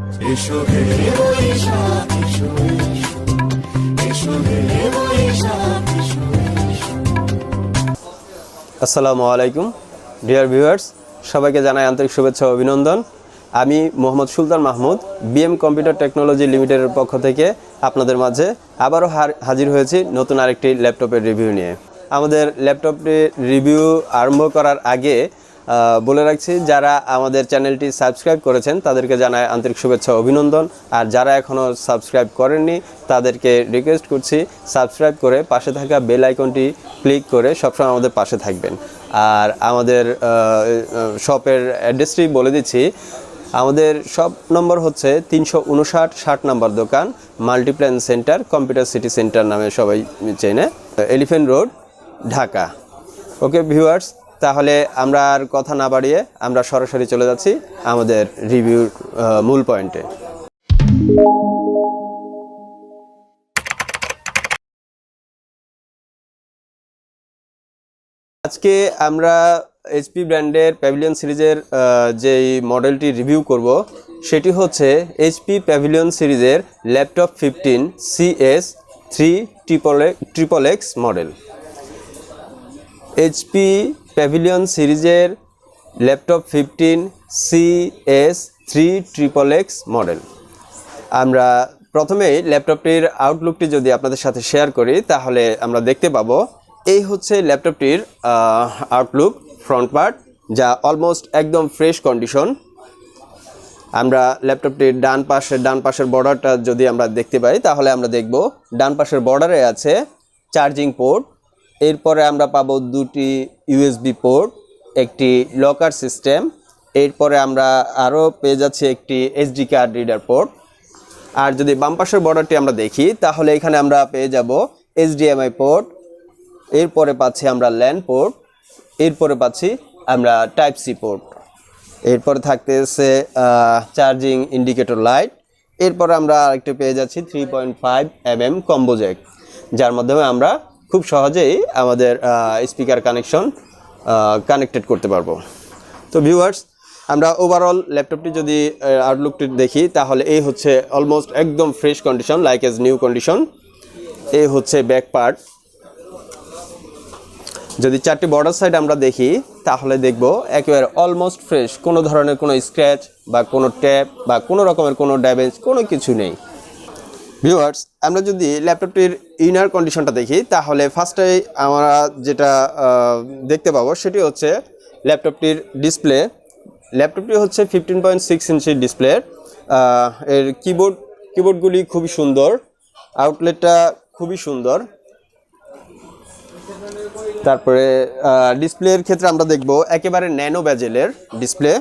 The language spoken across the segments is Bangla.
এসো হে বৈশাখ এসো এসো, এসো হে বৈশাখ এসো এসো। আসসালামু আলাইকুম ডিয়ার ভিউয়ার্স, সবাইকে জানাই আন্তরিক শুভেচ্ছা ও অভিনন্দন। আমি মোহাম্মদ সুলতান মাহমুদ, বিএম কম্পিউটার টেকনোলজি লিমিটেডের পক্ষ থেকে আপনাদের মাঝে আবারও হাজির হয়েছি নতুন আরেকটি ল্যাপটপের রিভিউ নিয়ে। আমাদের ল্যাপটপটির রিভিউ আরম্ভ করার আগে বলে রাখছি, যারা আমাদের চ্যানেলটি সাবস্ক্রাইব করেছেন তাদেরকে জানাই আন্তরিক শুভেচ্ছা অভিনন্দন। আর যারা এখনও সাবস্ক্রাইব করেননি তাদেরকে রিকোয়েস্ট করছি সাবস্ক্রাইব করে পাশে থাকা বেল আইকনটি ক্লিক করে সবসময় আমাদের পাশে থাকবেন। আর আমাদের শপের অ্যাড্রেসটি বলে দিচ্ছি। আমাদের শপ নম্বর হচ্ছে 359 নম্বর দোকান, Multiplan Centre, Computer City centre নামে সবাই চেনে, elephant road, Dhaka. Okay viewers, তাহলে আমরা আর কথা না বাড়িয়ে আমরা সরাসরি চলে যাচ্ছি আমাদের রিভিউর মূল পয়েন্টে। আজকে আমরা এইচপি ব্র্যান্ডের প্যাভিলিয়ন সিরিজের যেই মডেলটি রিভিউ করব সেটি হচ্ছে এইচপি প্যাভিলিয়ন সিরিজের laptop 15-cs3xxx model. HP pavilion সিরিজের ল্যাপটপ 15-cs3xxx মডেল। আমরা প্রথমেই ল্যাপটপটির আউটলুকটি যদি আপনাদের সাথে শেয়ার করি তাহলে আমরা দেখতে পাবো এই হচ্ছে ল্যাপটপটির আউটলুক, ফ্রন্ট পার্ট, যা অলমোস্ট একদম ফ্রেশ কন্ডিশন। আমরা ল্যাপটপটির ডান পাশের বর্ডারটা যদি আমরা দেখতে পাই তাহলে আমরা দেখব ডান পাশের বর্ডারে আছে চার্জিং পোর্ট, এরপরে আমরা পাবো দুটি ইউএসবি পোর্ট, একটি লকার সিস্টেম, এরপরে আমরা আরও পেয়ে যাচ্ছি একটি এসডি কার্ড রিডার পোর্ট। আর যদি বাম পাশের বর্ডারটি আমরা দেখি তাহলে এখানে আমরা পেয়ে যাব এইচডিএমআই পোর্ট, এরপরে পাচ্ছি আমরা ল্যান পোর্ট, এরপরে পাচ্ছি আমরা টাইপ সি পোর্ট, এরপরে থাকতেছে চার্জিং ইন্ডিকেটর লাইট, এরপরে আমরা আরেকটু পেয়ে যাচ্ছি 3.5 mm কম্বো জ্যাক, যার মাধ্যমে আমরা খুব সহজেই আমাদের স্পিকার কানেক্টেড করতে পারবো। তো ভিউয়ার্স, আমরা ওভারঅল ল্যাপটপটি যদি আউটলুকটি দেখি তাহলে এই হচ্ছে অলমোস্ট একদম fresh condition, like as new condition. এই হচ্ছে ব্যাক পার্ট। যদি চারটি বর্ডার সাইড আমরা দেখি তাহলে দেখব একেবারে অলমোস্ট ফ্রেশ, কোনো ধরনের কোনো স্ক্র্যাচ বা কোনো ট্যাপ বা কোনো রকমের কোনো ড্যামেজ কোনো কিছু নেই। ভিউয়ার্স, আমরা যদি ল্যাপটপটির ইনার কন্ডিশনটা দেখি তাহলে ফার্স্টেই আমরা যেটা দেখতে পাবো সেটি হচ্ছে ল্যাপটপটির ডিসপ্লে। ল্যাপটপটি হচ্ছে 15.6 ইঞ্চি ডিসপ্লে। এর কিবোর্ডগুলি খুবই সুন্দর, আউটলেটটা খুবই সুন্দর। তারপরে ডিসপ্লের ক্ষেত্রে আমরা দেখব একেবারে ন্যানো ব্যাজেলের ডিসপ্লে,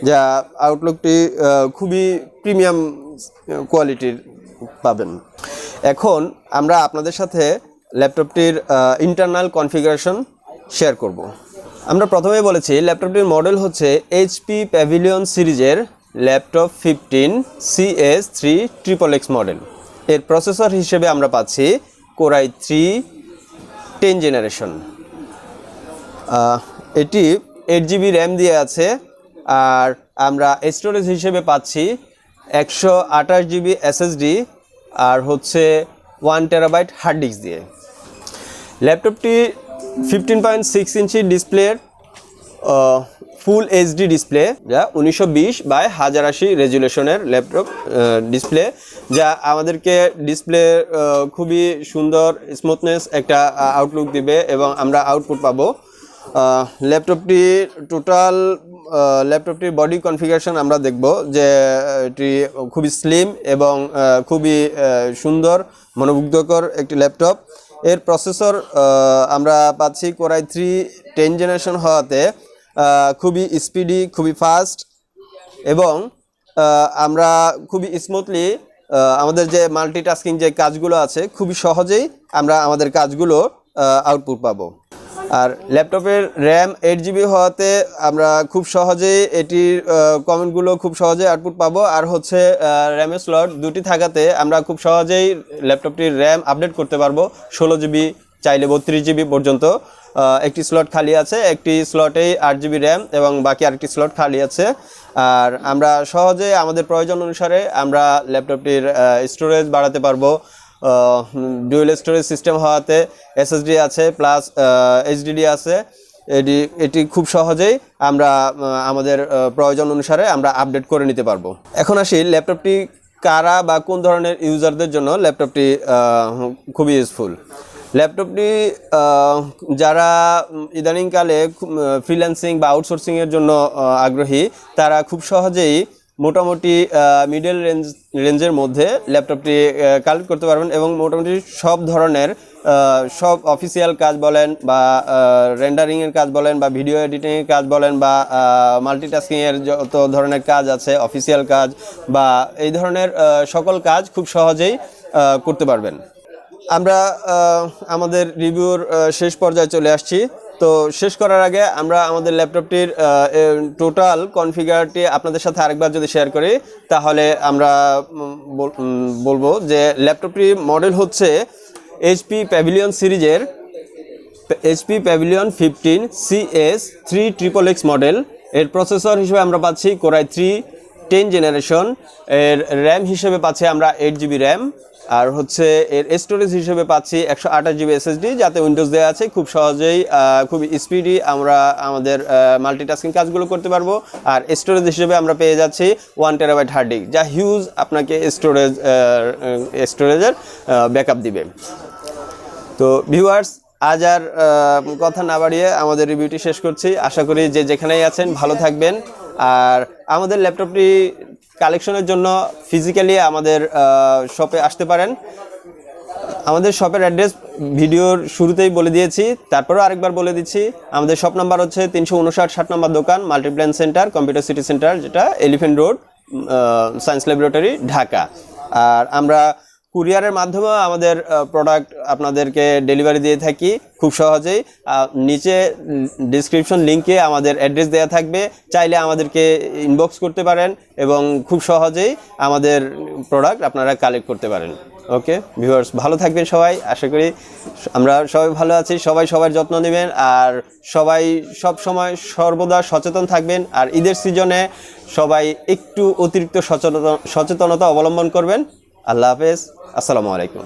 যা আউটলুকটি খুবই প্রিমিয়াম কোয়ালিটির পাবেন। এখন আমরা আপনাদের সাথে ল্যাপটপটির ইন্টারনাল কনফিগারেশন শেয়ার করব। আমরা প্রথমেই বলেছি ল্যাপটপটির মডেল হচ্ছে এইচপি প্যাভিলিয়ন সিরিজের ল্যাপটপ 15-cs3xxx মডেল। এর প্রসেসর হিসেবে আমরা পাচ্ছি Core i3 10 জেনারেশন। এটি 8GB র্যাম দিয়ে আছে। আর আমরা স্টোরেজ হিসেবে পাচ্ছি 128GB SSD আর হচ্ছে 1 TB হার্ড ডিস্ক দিয়ে। ল্যাপটপটি 15.6 ইঞ্চি ডিসপ্লের ফুল এইচডি ডিসপ্লে, যা 1920x1080 রেজুলেশনের ল্যাপটপ ডিসপ্লে, যা আমাদেরকে ডিসপ্লে খুবই সুন্দর স্মুথনেস একটা আউটলুক দিবে এবং আমরা আউটপুট পাবো। ল্যাপটপটির বডি কনফিগারেশন আমরা দেখব যে এটি খুবই স্লিম এবং খুবই সুন্দর মনোমুগ্ধকর একটি ল্যাপটপ। এর প্রসেসর আমরা পাচ্ছি Core i3 10 জেনারেশন হওয়াতে খুবই স্পিডি, খুবই ফাস্ট এবং আমরা খুবই স্মুথলি আমাদের যে মাল্টিটাস্কিং যে কাজগুলো আছে খুবই সহজেই আমরা আমাদের কাজগুলো আউটপুট পাবো। আর ল্যাপটপের র্যাম 8GB হওয়াতে আমরা খুব সহজেই এটির কমেন্টগুলো খুব সহজে আউটপুট পাবো। আর হচ্ছে র্যামের স্লট দুটি থাকাতে আমরা খুব সহজেই ল্যাপটপটির র্যাম আপডেট করতে পারবো 16GB, চাইলে 32GB পর্যন্ত। একটি স্লট খালি আছে, একটি স্লটেই 8 GB র্যাম এবং বাকি আরেকটি স্লট খালি আছে। আর আমরা সহজে আমাদের প্রয়োজন অনুসারে আমরা ল্যাপটপটির স্টোরেজ বাড়াতে পারবো। ডুয়েল স্টোরেজ সিস্টেম হওয়াতে SSD আছে প্লাস HDD আছে। এটি খুব সহজেই আমরা আমাদের প্রয়োজন অনুসারে আমরা আপডেট করে নিতে পারবো। এখন আসি ল্যাপটপটি কারা বা কোন ধরনের ইউজারদের জন্য ল্যাপটপটি খুবই ইউজফুল। ল্যাপটপটি যারা ইদানিংকালে ফ্রিল্যান্সিং বা আউটসোর্সিংয়ের জন্য আগ্রহী তারা খুব সহজেই মোটামুটি মিডল রেঞ্জের মধ্যে ল্যাপটপটি কালেক্ট করতে পারবেন এবং মোটামুটি সব ধরনের সব অফিসিয়াল কাজ বলেন বা রেন্ডারিংয়ের কাজ বলেন বা ভিডিও এডিটিংয়ের কাজ বলেন বা মাল্টিটাস্কিংয়ের যত ধরনের কাজ আছে অফিসিয়াল কাজ বা এই ধরনের সকল কাজ খুব সহজেই করতে পারবেন। আমরা আমাদের রিভিউর শেষ পর্যায়ে চলে আসছি। তো শেষ করার আগে আমরা আমাদের ল্যাপটপটির টোটাল কনফিগারটি আপনাদের সাথে আরেকবার যদি শেয়ার করি তাহলে আমরা বলবো যে ল্যাপটপটির মডেল হচ্ছে HP Pavilion সিরিজের HP Pavilion 15s-cs3xxx মডেল। এর প্রসেসর হিসেবে আমরা পাচ্ছি Core i3 10 জেনারেশন। এর র্যাম হিসেবে পাচ্ছি আমরা 8 GB র্যাম। আর হচ্ছে এর স্টোরেজ হিসেবে পাচ্ছি 128 GB SSD, যাতে উইন্ডোজ দেওয়া আছে। খুব সহজেই খুব স্পিডি আমরা আমাদের মাল্টিটাস্কিং কাজগুলো করতে পারবো। আর স্টোরেজ হিসেবে আমরা পেয়ে যাচ্ছি 1 TB হার্ড ডিস্ক, যা হিউজ আপনাকে স্টোরেজের ব্যাকআপ দিবে। তো ভিউয়ার্স, আজ আর কথা না বাড়িয়ে আমাদের রিভিউটি শেষ করছি। আশা করি যে যেখানেই আছেন ভালো থাকবেন। আর আমাদের ল্যাপটপটি কালেকশনের জন্য ফিজিক্যালি আমাদের শপে আসতে পারেন। আমাদের শপের অ্যাড্রেস ভিডিওর শুরুতেই বলে দিয়েছি, তারপরেও আরেকবার বলে দিচ্ছি। আমাদের শপ নাম্বার হচ্ছে 359-60 নম্বর দোকান, Multiplan Centre, Computer City Centre, যেটা Elephant Road, Science Laboratory, Dhaka. আর আমরা কুরিয়ারের মাধ্যমে আমাদের প্রোডাক্ট আপনাদেরকে ডেলিভারি দিয়ে থাকি খুব সহজেই। নিচে ডিসক্রিপশন লিঙ্কে আমাদের অ্যাড্রেস দেওয়া থাকবে, চাইলে আমাদেরকে ইনবক্স করতে পারেন এবং খুব সহজেই আমাদের প্রোডাক্ট আপনারা কালেক্ট করতে পারেন। ওকে ভিউয়ার্স, ভালো থাকবেন সবাই। আশা করি আমরা সবাই ভালো আছি। সবাই সবার যত্ন নেবেন আর সবাই সব সময় সর্বদা সচেতন থাকবেন। আর ঈদের সিজনে সবাই একটু অতিরিক্ত সচেতনতা অবলম্বন করবেন। আল্লাহ হাফেজ, আসসালামু আলাইকুম।